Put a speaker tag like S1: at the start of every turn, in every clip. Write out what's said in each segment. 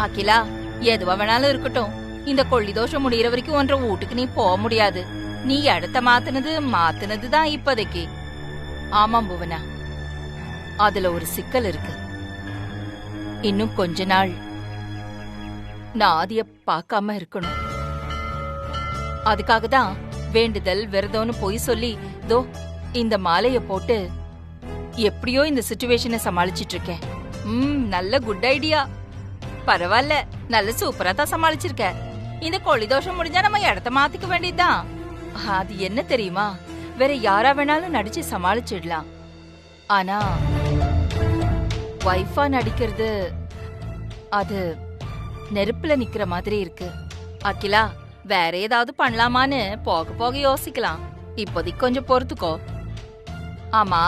S1: அகிலா, எதுவா வேணாலும் இருக்கட்டும், இந்த கொள்ளி தோஷம் முடியற வரைக்கும் ஒன்ற வீட்டுக்கு நீ போக முடியாது. நீ இடத்த மாத்துனதுதான் இப்போதைக்கு. ஆமாம் புவனா, அதுல ஒரு சிக்கல் இருக்கு. இன்னும் கொஞ்ச நாள் நான் ஆதிய பார்க்காம இருக்கணும். அதுக்காக தான் வேண்டுதல் விரதம்னு போய் சொல்லி தோ இந்த மாலைய போட்டு எப்படியோ இந்த சிச்சுவேஷனை சமாளிச்சிட்டு இருக்கேன். நல்ல குட் ஐடியா. பரவாயில்ல, நல்ல சூப்பரா தான் சமாளிச்சிருக்க. இந்த கொள்ளி தோஷம் முடிஞ்சா நம்ம இடத்த மாத்திக்க வேண்டியதுதான். அது என்ன தெரியுமா, வேற யாரா வேணாலும் நடிச்சு சமாளிச்சிடலாம். ஆனா வைஃபா நடிக்கிறது அது நெருப்புல நிக்கிற மாதிரி இருக்கு. அகிலா, வேற ஏதாவது பண்ணலாமான்னு போக போக யோசிக்கலாம். இப்போதைக்கு கொஞ்சம் பொறுத்துக்கோ. ஆமா,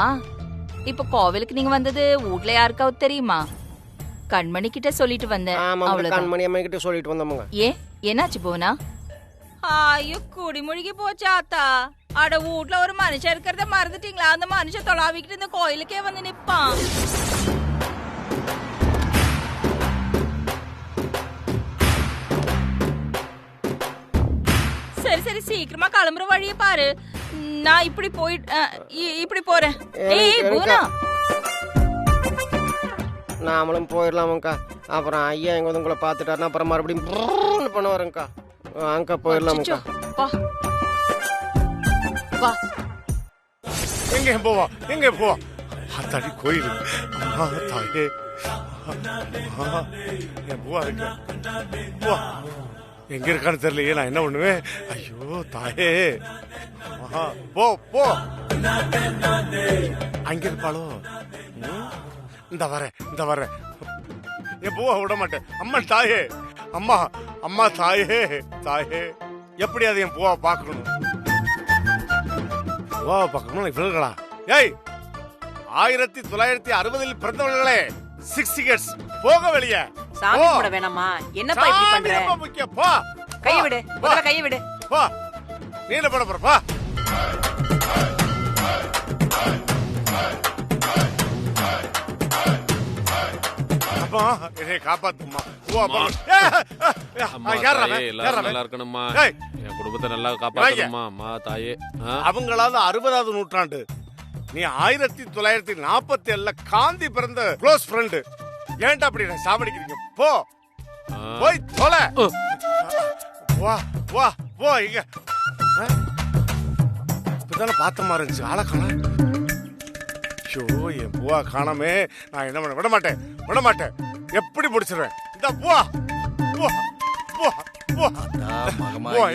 S1: இப்ப கோவிலுக்கு நீங்க வந்தது வீட்ல யாருக்காவது தெரியுமா? கண்மணி கிட்ட சொல்லிட்டு வந்தேன்.
S2: கண்மணி அம்மா கிட்ட சொல்லிட்டு வந்தோம்.
S1: ஏன், என்னாச்சு போனா? ஐயோ, குடிமுழுகி போச்சா அத்தா. அட, வீட்ல ஒரு மனுஷன் இருக்கிறத மறந்துட்டீங்களா? அந்த மனுஷன் தொலாவிக்கிட்டு இந்த கோயிலுக்கே வந்து நிப்பான். சரி சரி, சீக்கிரமா கிளம்புற வழிய பாரு. நான் இப்படி போறேன். ஏய் பூனா,
S2: நாமளும் போயிடலாமக்கா. அப்புறம் ஐயா எங்க வந்து உங்களை பார்த்துட்டாருன்னா அப்புறம் மறுபடியும் பண்ணுவாருங்கக்கா. அங்கா போயிடலாமக்கா.
S1: வா.
S3: எங்க போவா அத்தாடி கோயில். அம்மா தாயே, என் பூவா இருக்கு. பூவா எங்க இருக்கான்னு தெரியலையே, நான் என்ன பண்ணுவேன்? ஐயோ தாயே, போ போ. அங்க இருப்பாளோ? இந்த வரேன். என் பூவா விட மாட்டேன். அம்மா தாயே, அம்மா தாயே, எப்படியாவது என் பூவா பார்க்கணும். பூவா பார்க்கணும் இவர்களா? ஏய், 1960 பிறந்தவர்களே, 6 டிக்கெட்ஸ், போக வெளியே.
S4: சாமி கூட வேணாமா? என்னப்பா இப்படி பண்ற?
S3: போ,
S4: கையை விடு, முதல்ல கையை விடு.
S3: போ, நீல போட போறப்பா. அம்மா, என்னை காப்பாத்துமா. அவங்களாவது 60வது நூற்றாண்டு, நீ 1947 காந்தி பிறந்த க்ளோஸ் ஃப்ரெண்டு. ஏன்டா அப்படி சாவடிக்கிறீங்க? போய் தொலை. வா இங்க. இப்பதானே பார்த்த மாதிரி இருந்துச்சு, ஆளை காணோம். ஐயோ, என் பூவா காணாமே. நான் என்ன பண்ண விட மாட்டேன். எப்படி முடிச்சிருவேன்? இந்த பூவா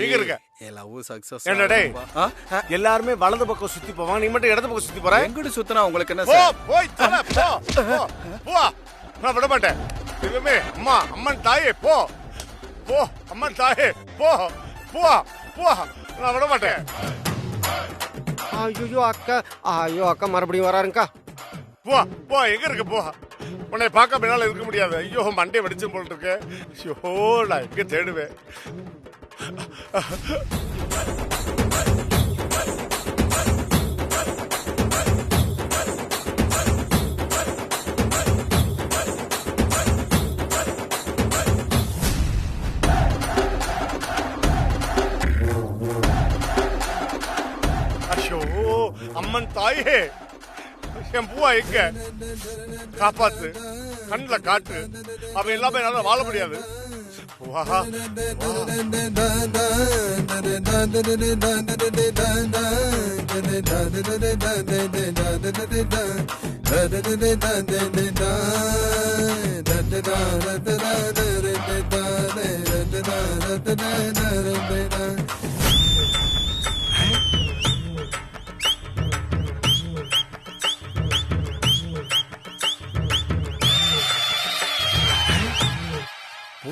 S3: எங்க இருக்க? எல்லாருமே வலது பக்கம் சுத்தி போவாங்க, நீ மட்டும் இடது பக்கம் சுத்தி போற.
S5: எங்கிட்டு சுத்தினா உங்களுக்கு என்ன?
S3: போய் தொலை. போ. நான் விட மாட்டேன். அம்மன் தாயே, போ. அம்மன் தாயே, போ. நான் விட மாட்டேன்.
S2: ஐயோ அக்கா மறுபடியும் வராருங்கக்கா.
S3: போ எங்க இருக்கு? போ. உன்னை பார்க்க என்னால இருக்க முடியாது. ஐயோ, மண்டே வெடிச்சு போல் இருக்கு. ஐயோ, நான் எங்க தேடுவேன்? அம்மன் தாயே, என் பூவா எங்க? காப்பாத்து, கண்ணுல காட்டு. அவன் எல்லாமே என்னால வாழ முடியாது.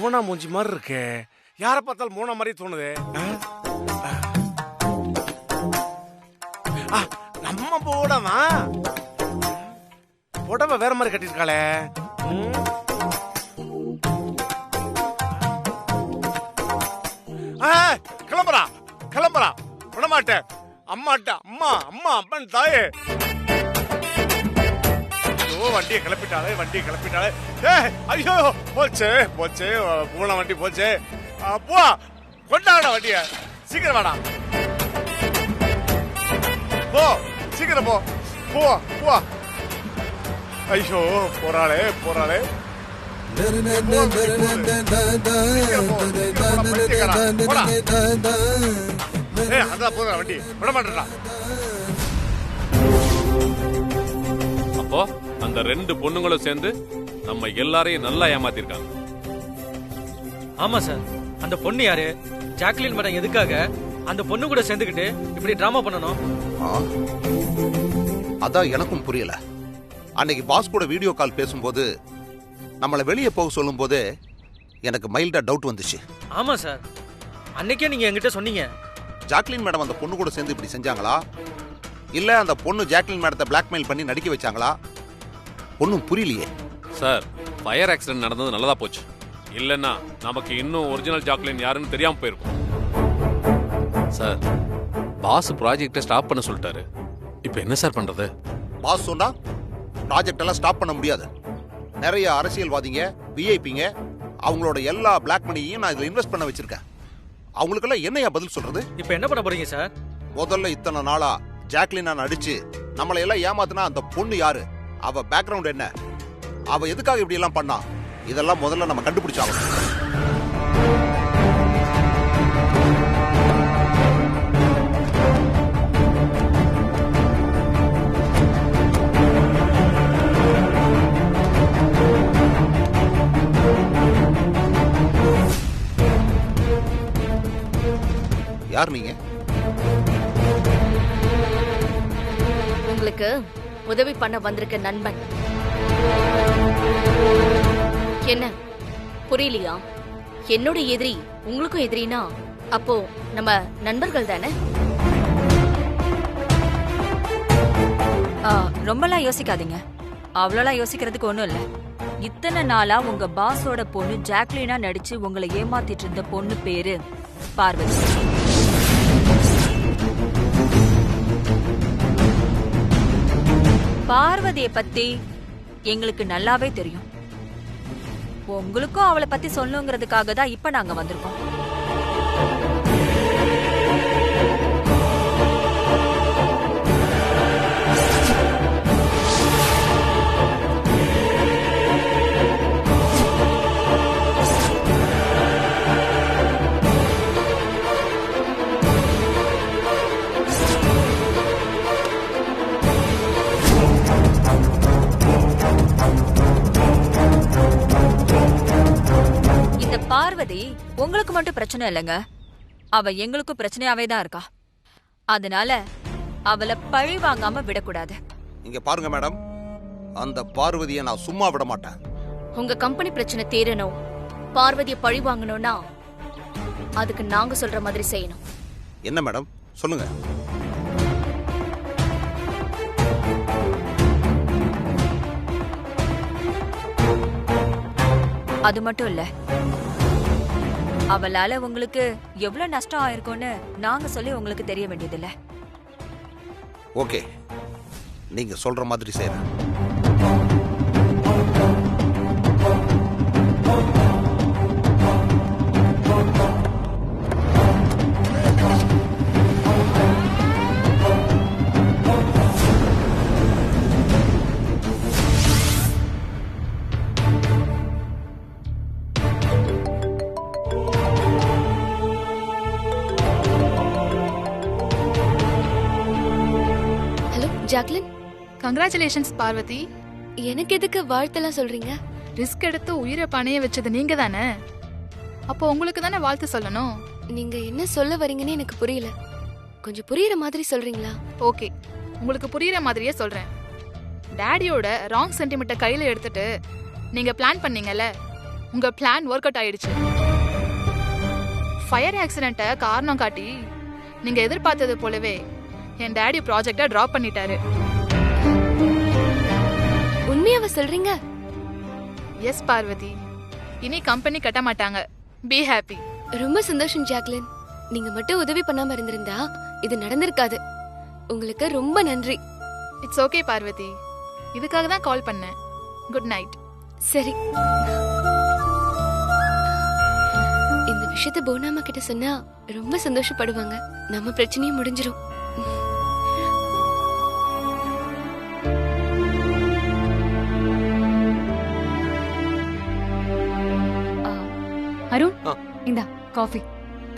S3: மோனா மூஞ்சி மாதிரி இருக்கே. யார பார்த்தாலும் மோனா மாதிரி தோணுதே. நம்ம புடவை வேற மாதிரி கட்டிருக்காளே. கிளம்புறா விடமாட்டேன். அம்மாட்ட அம்மன் தாயே. வண்டியை கிளப்பிட்டாலே ஐயோ போச்சே பூனை வண்டி போச்சே. அப்பா கொண்டாடா வண்டிய, சீக்கிரம் வாடா, போ சீக்கிரம் போ. ஐயோ போறாளே. அதான் போற வண்டி விட மாட்டா.
S5: அப்போ அந்த 2 பொண்ணுங்களும் சேர்ந்து நம்ம எல்லாரையும் நல்லா ஏமாத்திருக்காங்க.
S6: ஆமா சார், அந்த பொண்ணு யாரு? ஜாக்லின் மேடம் எதுக்காக அந்த பொண்ணு கூட சேர்ந்துக்கிட்டு இப்படி டிராமா பண்ணணும்?
S7: அதான் எனக்கும் புரியல. அன்னைக்கு பாஸ் கூட வீடியோ கால் பேசும்போது நம்மளை வெளியே போக சொல்லும் போது எனக்கு மைல்டா டவுட் வந்துச்சு.
S6: ஆமா சார், அன்னைக்கே நீங்க என்கிட்ட சொன்னீங்க.
S7: ஜாக்லின் மேடம் அந்த பொண்ணு கூட சேர்ந்து இப்படி செஞ்சாங்களா, இல்ல அந்த பொண்ணு ஜாக்லின் மேடத்தை பிளாக்மெயில் பண்ணி நடிக்க வச்சாங்களா? ஒன்னும் புரியலையே
S5: சார். ஃபயர் ஆக்சிடென்ட் நடந்தது நல்லதா போச்சு. இல்லன்னா நமக்கு இன்னும் ஒரிஜினல் ஜாக்லின் யாருன்னு தெரியாம போயிருக்கும். சார், பாஸ் ப்ராஜெக்டை ஸ்டாப் பண்ண சொல்லிட்டாரு. இப்போ என்ன சார் பண்றது?
S7: பாஸ் சொன்னா ப்ராஜெக்ட் எல்லாம் ஸ்டாப் பண்ண முடியாது. நிறைய அரசியல்வாதிங்க, விஐபிங்க, அவங்களோட எல்லா பிளாக் மணியையும் நான் இதுல இன்வெஸ்ட் பண்ண வச்சிருக்கேன். அவங்களுக்கெல்லாம் என்னையா பதில் சொல்றது?
S6: இப்போ என்ன பண்ண போறீங்க சார்?
S7: முதல்ல இத்தனை நாளா ஜாக்லின் நடிச்சு நம்மளை எல்லாம் ஏமாத்தினா அந்த பொண்ணு யாரு, அவ பேக்ரவுண்ட் என்ன, அவ எதுக்காக இப்படி எல்லாம் பண்ணா, இதெல்லாம் முதல்ல நம்ம கண்டுபிடிச்சாகணும். யார் நீங்க?
S8: உங்களுக்கு உதவி பண்ண வந்திருக்க நண்பன். என்ன புரியலையா? என்னோட எதிரி உங்களுக்கும் எதிரினா அப்போ நம்ம நண்பர்கள் தானே?
S1: ரொம்பலாம் யோசிக்காதீங்க. அவ்வளோலாம் யோசிக்கிறதுக்கு ஒன்றும் இல்லை. இத்தனை நாளா உங்க பாஸோட பொண்ணு ஜாக்லினா நடிச்சு உங்களை ஏமாத்திட்டு இருந்த பொண்ணு பேரு பார்வதி. பார்வதிய பத்தி எங்களுக்கு நல்லாவே தெரியும். உங்களுக்கும் அவளை பத்தி சொல்லணுங்கிறதுக்காக தான் இப்ப நாங்க வந்திருக்கோம். பார்வதி உங்களுக்கு மட்டும் பிரச்சனை இல்லைங்க, அவ எங்களுக்கும் பிரச்சனையாவே தான் இருக்கா. அதனால அவளை பழி வாங்காம விடக்கூடாது.
S7: இங்க பாருங்க மேடம், அந்த பார்வதியை நான் சும்மா விட மாட்டேன்.
S8: உங்க கம்பெனி பிரச்சனை தீரணும், பார்வதியை பழி வாங்கணும்னா அதுக்கு நாங்க சொல்ற மாதிரி செய்யணும்.
S7: என்ன மேடம் சொல்லுங்க.
S1: அது மட்டும் இல்ல, அவளால உங்களுக்கு எவ்வளவு நஷ்டம் ஆயிருக்கும்னு நாங்க சொல்லி உங்களுக்கு தெரிய வேண்டியதில்ல.
S7: ஓகே, நீங்க சொல்ற மாதிரி செய்றேன்.
S8: Jacqueline,
S9: congratulations Parvathy.
S8: எனக்கு எதுக்கு வாழ்த்தெல்லாம் சொல்றீங்க?
S9: ரிஸ்க் எடுத்து உயிரை பணைய வச்சது நீங்க தானே, அப்போ உங்களுக்கு தானே வாழ்த்து சொல்லணும்.
S8: நீங்க என்ன சொல்ல வரீங்கன்னு எனக்கு புரியல, கொஞ்சம் புரியுற மாதிரி சொல்றீங்களா?
S9: ஓகே, உங்களுக்கு புரியுற மாதிரியே சொல்றேன். டாடியோட ராங் சென்டிமெண்ட்டை கையில எடுத்துட்டு நீங்க பிளான் பண்ணீங்கல்ல, உங்க பிளான் ஒர்க் அவுட் ஆயிடுச்சு. ஃபயர் ஆக்சிடென்ட்டை காரணம் காட்டி நீங்க எதிர்பார்த்தது போலவே என் டாடி ப்ராஜெக்டை டிராப் பண்ணிட்டாரு.
S8: உண்மையாவ சொல்றீங்க?
S9: எஸ் பார்வதி, இனி கம்பெனி கட்ட மாட்டாங்க. Be happy.
S8: ரொம்ப சந்தோஷம் ஜாக்லின். நீங்க மட்டும் உதவி பண்ணாம இருந்திருந்தா இது நடந்திருக்காது. உங்களுக்கு ரொம்ப நன்றி.
S9: இட்ஸ் ஓகே பார்வதி, இதுக்காக தான் கால் பண்ணேன். Good night.
S10: சரி, இந்த விஷயத்த போனாமா கிட்ட சொன்னா ரொம்ப சந்தோஷப்படுவாங்க. நம்ம பிரச்சனையும் முடிஞ்சிரும்.
S11: அருண், இந்தா காஃபி.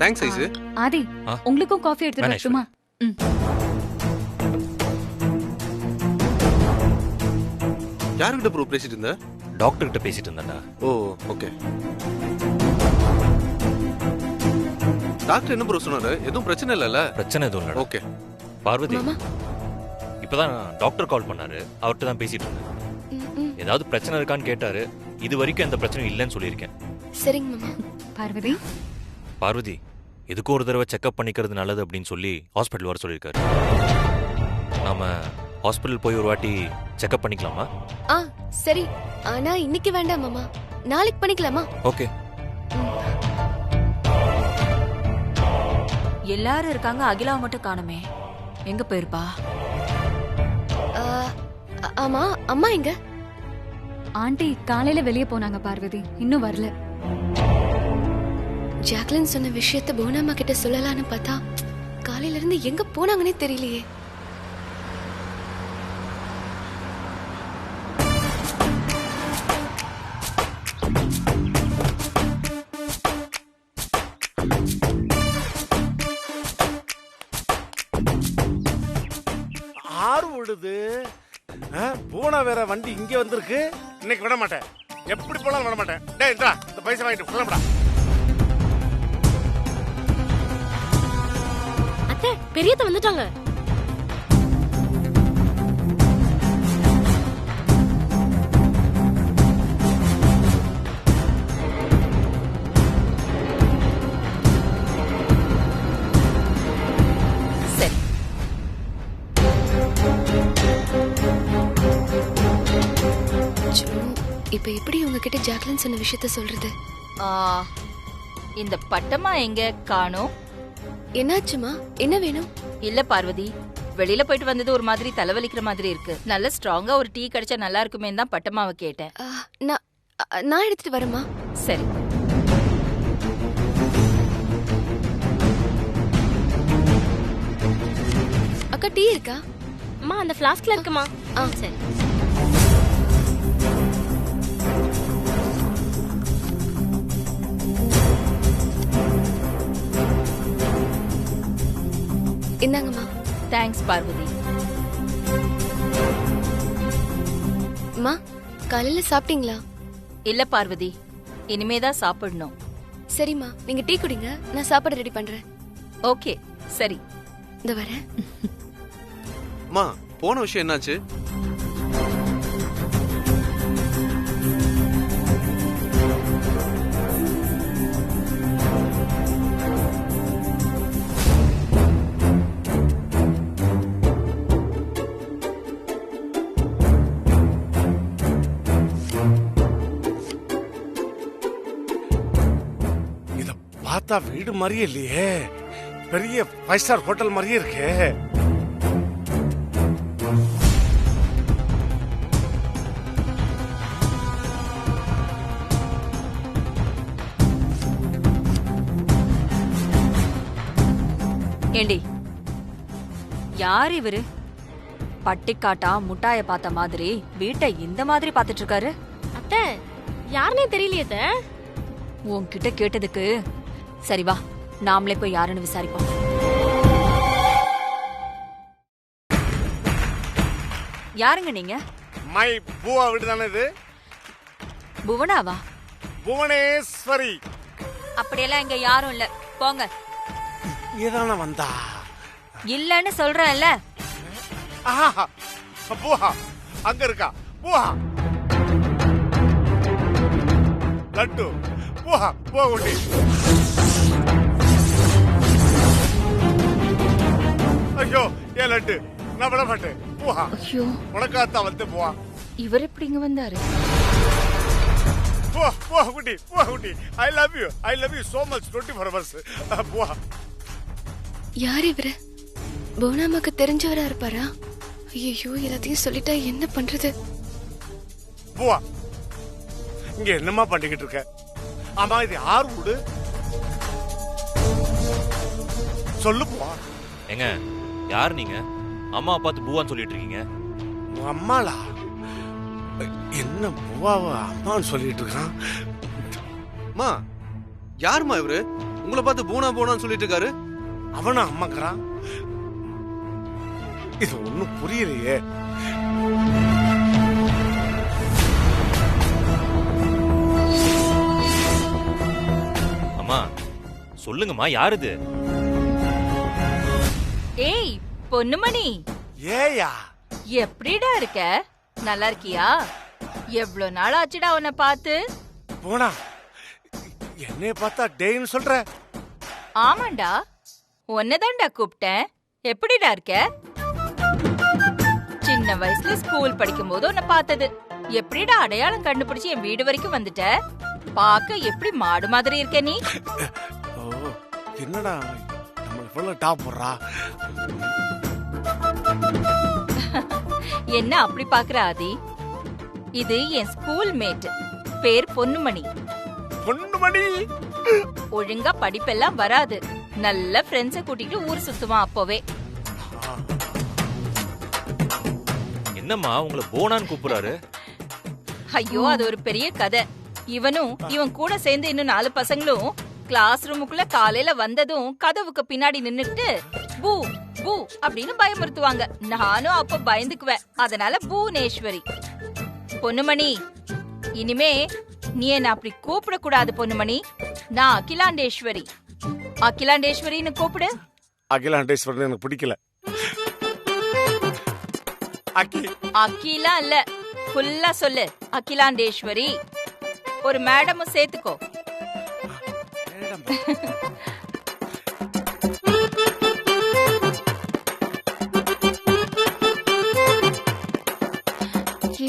S12: Thanks ice.
S11: ஆதி, உங்களுக்கும் காஃபி எடுத்துட்டு வரட்டுமா?
S12: யார்கிட்ட ப்ரோ பேசிட்டு இருந்த?
S13: டாக்டர் கிட்ட பேசிட்டு இருந்தேன்டா.
S12: ஓ ஓகே. டாக்டர் என்ன ப்ரோ சொன்னாரு? எதுவும் பிரச்சனை இல்லைல்ல?
S13: பிரச்சனை எதுவும் இல்லை.
S12: ஓகே.
S13: பார்வதி, இப்பதான் டாக்டர் கால் பண்ணாரு. அவர்கிட்ட தான் பேசிட்டு இருந்தேன். ஏதாவது பிரச்சனை இருக்கான்னு கேட்டாரு. இது வரைக்கும் எந்த பிரச்சனையும் இல்லைன்னு சொல்லியிருக்கேன்.
S10: சரிங்க மாமா.
S11: பார்வதி,
S13: பார்வதி, எதுக்கும் ஒரு தடவை செக்அப் பண்ணிக்கிறது நல்லது அப்படின்னு சொல்லி ஹாஸ்பிட்டல் வர சொல்லியிருக்காரு. நாம ஹாஸ்பிட்டல் போய் ஒரு வாட்டி செக்அப் பண்ணிக்கலாமா?
S10: சரி, ஆனா இன்னைக்கு வேண்டாம் மாமா, நாளைக்கு பண்ணிக்கலாமா?
S13: ஓகே.
S1: எல்லாரும் இருக்காங்க, அகிலா மட்டும் காணுமே. எங்க போயிருப்பா?
S10: ஆமா, அம்மா எங்க?
S11: ஆண்டி காலையில வெளியே போனாங்க பார்வதி, இன்னும் வரல.
S10: ஜாக்லின் சொன்ன விஷயத்த போனாமா கிட்ட சொல்லலான்னு பார்த்தா காலையில இருந்து எங்க போனாங்கன்னே தெரியலையே.
S3: ஆறு விடுது. பூனா வேற வண்டி இங்க வந்திருக்கு. இன்னைக்கு விட மாட்டேன், எப்படி போனாலும் விட மாட்டேன். டேய் இந்தா, இந்த பைசா வாங்கிட்டு கிளம்புடா.
S10: அத்தை, பெரியத்த வந்துட்டாங்க.
S1: சரி,
S10: இப்ப எப்படி உங்ககிட்ட ஜாக்லின் சொன்ன விஷயத்த சொல்றது?
S1: இந்த பட்டமா எங்க காணோம்?
S10: என்னாச்சுமா? என்ன வேணும்?
S1: இல்ல பார்வதி, வெளியில போயிட்டு வந்தது ஒரு மாதிரி தலைவலிக்கிற மாதிரி இருக்கு. நல்ல ஸ்ட்ராங்கா ஒரு டீ கிடைச்சா நல்லா இருக்குமே தான் பட்டமாவை கேட்டேன்.
S10: நான் எடுத்துட்டு வரேம்மா.
S1: சரி.
S10: அக்கா, டீ இருக்கா?
S14: அம்மா, அந்த ஃப்ளாஸ்க்ல இருக்குமா?
S10: சரி. இந்தாங்கம்மா.
S1: தேங்க்ஸ் பார்வதி.
S10: அம்மா, காலையில சாப்பிட்டீங்களா?
S1: இல்ல பார்வதி, இனிமேதான் சாப்பிடணும்.
S10: சரிம்மா, நீங்க டீ குடிங்க, நான் சாப்பாடு ரெடி பண்றேன்.
S1: ஓகே, சரி.
S10: இந்த வரேன்.
S12: அம்மா, போன விஷயம் என்னாச்சு?
S3: பார்த்தா வீடு மாதிரியே இல்லையே, பெரிய 5 ஸ்டார் ஹோட்டல் மாதிரியே இருக்கு.
S1: ஏண்டி, யார் இவரு? பட்டிக்காட்டா முட்டாய பார்த்த மாதிரி வீட்டை இந்த மாதிரி பார்த்துட்டு இருக்காரு.
S14: அத்தை, யாருன்னே தெரியலையே.
S1: உன்கிட்ட கேட்டதுக்கு சரி வா, நாமளே போய் யாருன்னு விசாரிப்போம். யாருங்க நீங்க?
S3: மை பூவா வீடு தானே இது?
S1: புவனாவா?
S3: புவனேஸ்வரி.
S1: அப்படியெல்லாம் இங்க யாரும் இல்ல, போங்க.
S3: ஏதான வந்தா?
S1: இல்லன்னு சொல்றேன்ல.
S3: பூஹா அங்க இருக்கா. பூஹா லட்டு. பூஹா பூ குட்டி. ஐயோ, ஏன் லட்டு, நான் விட மாட்டேன். பூஹா,
S1: ஐயோ,
S3: உனக்காத்தான் வந்து. பூவா,
S1: இவர் எப்படி இங்க வந்தாரு?
S3: பூவா பூவா குட்டி, பூவா குட்டி, I love you so much. 24 hours. பூவா.
S10: யார் இவரு? போனாமாக்கு தெரிஞ்சவரா இருப்பாரா? ஐயோ எல்லாத்தையும் சொல்லிட்டா என்ன பண்றது?
S3: பூவா இங்க என்னம்மா பண்ணிக்கிட்டு இருக்க? ஆமா இது யார் வீடு? சொல்லு பூவா.
S13: ஏங்க யார் நீங்க? அம்மா பார்த்து பூவான்னு சொல்லிட்டு இருக்கீங்க.
S3: அம்மாளா? என்ன பூவாவா அம்மான்னு சொல்லிட்டு இருக்கான்?
S12: மா யாருமா இவரு? உங்களை பார்த்து பூனா பூனான்னு சொல்லிட்டு இருக்காரு.
S3: அவனா அம்மாக்குறான்? இது ஒண்ணும் புரியலையே.
S13: அம்மா சொல்லுங்கம்மா, யார் இது?
S1: ஏய் பொன்னுமணி,
S3: ஏயா
S1: எப்படிடா இருக்க? நல்லா இருக்கியா? எவ்வளவு நாள் ஆச்சுடா உன்னை பார்த்து?
S3: போனா என்னைய பார்த்தா டேன்னு சொல்ற?
S1: ஆமாண்டா, உன்னதான்டா கூப்பிட்டேன். எப்படிடா இருக்க? சின்ன வயசுல ஸ்கூல் படிக்கும் போது உன்னை பார்த்தது. எப்படிடா அடையாளம் கண்டுபிடிச்சு என் வீடு வரைக்கும் வந்துட்ட? பாக்க எப்படி மாடு மாதிரி இருக்க நீ?
S3: ஓ என்னடா நம்ம இவ்வளவு டாப் போடுறா?
S1: என்ன அப்படி பாக்குற ஆதி? இது என் ஸ்கூல் மேட், பேர் பொன்னுமணி.
S3: பொன்னுமணி
S1: ஒழுங்கா படிப்பெல்லாம் வராது, நல்ல ஃப்ரெண்ட்ஸ கூட்டிட்டு ஊர் சுத்துவான் அப்பவே.
S13: என்னம்மா உங்களை போனான்னு கூப்பிடுறாரு?
S1: ஐயோ அது ஒரு பெரிய கதை. இவனும் இவன் கூட சேர்ந்து இன்னும் 4 பசங்களும் கிளாஸ் ரூமுக்குள்ள காலையில வந்ததும் கதவுக்கு பின்னாடி நின்னுட்டு பூ பூ அப்படின்னு பயமுறுத்துவாங்க. நானும் அப்ப பயந்துக்குவேன். அதனால பூனேஸ்வரி. பொன்னுமணி, இனிமே நீ என்ன அப்படி கூப்பிட கூடாது பொன்னுமணி. நான் அகிலாண்டேஸ்வரி. அகிலாண்டேஸ்வரின்னு கூப்பிடு.
S3: அகிலாண்டேஸ்வரி எனக்கு பிடிக்கல.
S1: அகிலா இல்ல, ஃபுல்லா சொல்லு அகிலாண்டேஸ்வரி. ஒரு மேடமும் சேர்த்துக்கோ.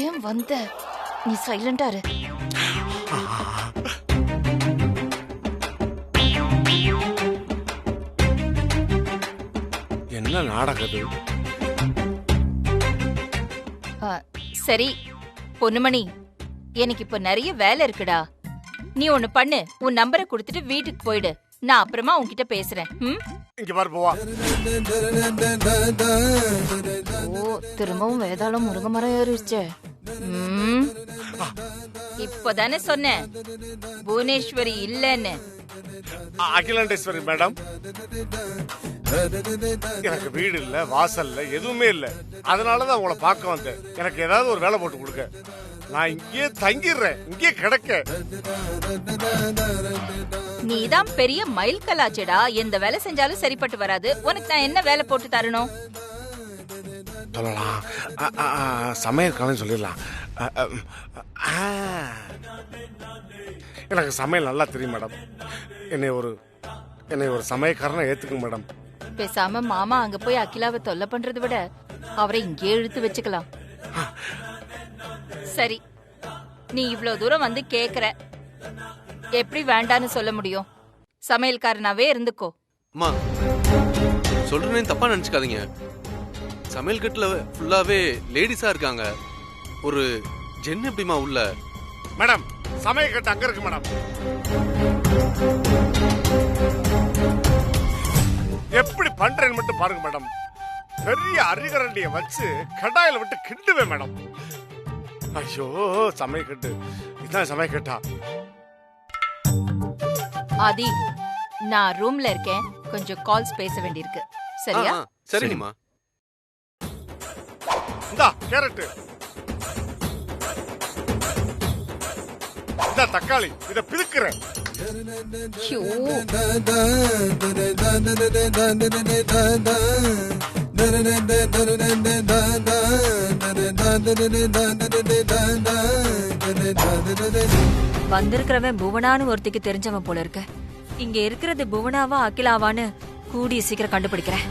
S1: ஏன் வந்த? நீ சைலண்டா இரு.
S3: என்ன நாடகம்?
S1: சரி பொன்னுமணி, எனக்கு இப்ப நிறைய வேலை இருக்குடா. நீ ஒண்ணு பண்ணு, உன் நம்பரை கொடுத்துட்டு வீட்டுக்கு போயிடு. நான் அப்புறமா உன்கிட்ட பேசுறேன்.
S3: இங்க பாரு போவா.
S1: ஓ திரும்பவும் வேதாளம் முருங்க மரம் ஏறிடுச்சு. இப்பதானே சொன்னேன் புவனேஸ்வரி இல்லன்னு.
S3: அகிலாண்டேஸ்வரி மேடம், எனக்கு வீடு இல்ல, வாசல் இல்ல, எதுவுமே இல்ல. அதனாலதான் உங்களை பார்க்க வந்தேன். எனக்கு ஏதாவது ஒரு வேலை போட்டு கொடுக்க. நான் இங்கே தங்கிடுறேன், இங்கே கிடக்க.
S1: நீதான் பெரிய மயில் கலாச்சடா. எந்த வேலை செஞ்சாலும் சரிப்பட்டு வராது. உனக்கு நான் என்ன வேலை போட்டு தரணும்?
S3: சொல்லலாம், சமையல் சொல்லிடலாம். எனக்கு சமையல் நல்லா தெரியும் மேடம். என்னை ஒரு சமையல்காரனை ஏத்துக்குங்க மேடம்.
S1: பேசாம மாமா அங்க போய் அகிலாவை தொல்லை பண்றதை விட அவரை இங்கே இழுத்து வச்சுக்கலாம். சரி, நீ இவ்வளவு தூரம் வந்து கேக்குற, எப்படி வேண்டான்னு சொல்ல முடியும்? சமையல்காரனாவே இருந்துக்கோ.
S12: அம்மா சொல்றேன்னு தப்பா நினைச்சுக்காதீங்க. சமையல் கட்டுல ஃபுல்லாவே லேடிஸா இருக்காங்க. ஒரு ஜென் எப்படிமா உள்ள?
S3: மேடம் சமையல் கட்டு அங்க இருக்கு மேடம். எப்படி பண்றேன்னு மட்டும் பாருங்க மேடம். பெரிய அரிகரண்டிய வச்சு கடாயில விட்டு கிண்டுவேன் மேடம். ஐயோ சமையல் கட்டு, இதான் சமையல் கட்டா?
S1: ஆதி, நான் ரூம்ல இருக்கேன், கொஞ்சம் கால்ஸ் பேச வேண்டியிருக்கு. சரியா?
S12: சரிங்கம்மா.
S3: இந்தா கேரட், இந்தா தக்காளி, இத பிதுக்குறேன்.
S15: வந்திருக்கிறவன் புவனான்னு ஒருத்திக்கு தெரிஞ்சவன் போல இருக்க. இங்க இருக்கிறது புவனாவா அகிலாவான்னு கூடிய சீக்கிரம் கண்டுபிடிக்கிறேன்.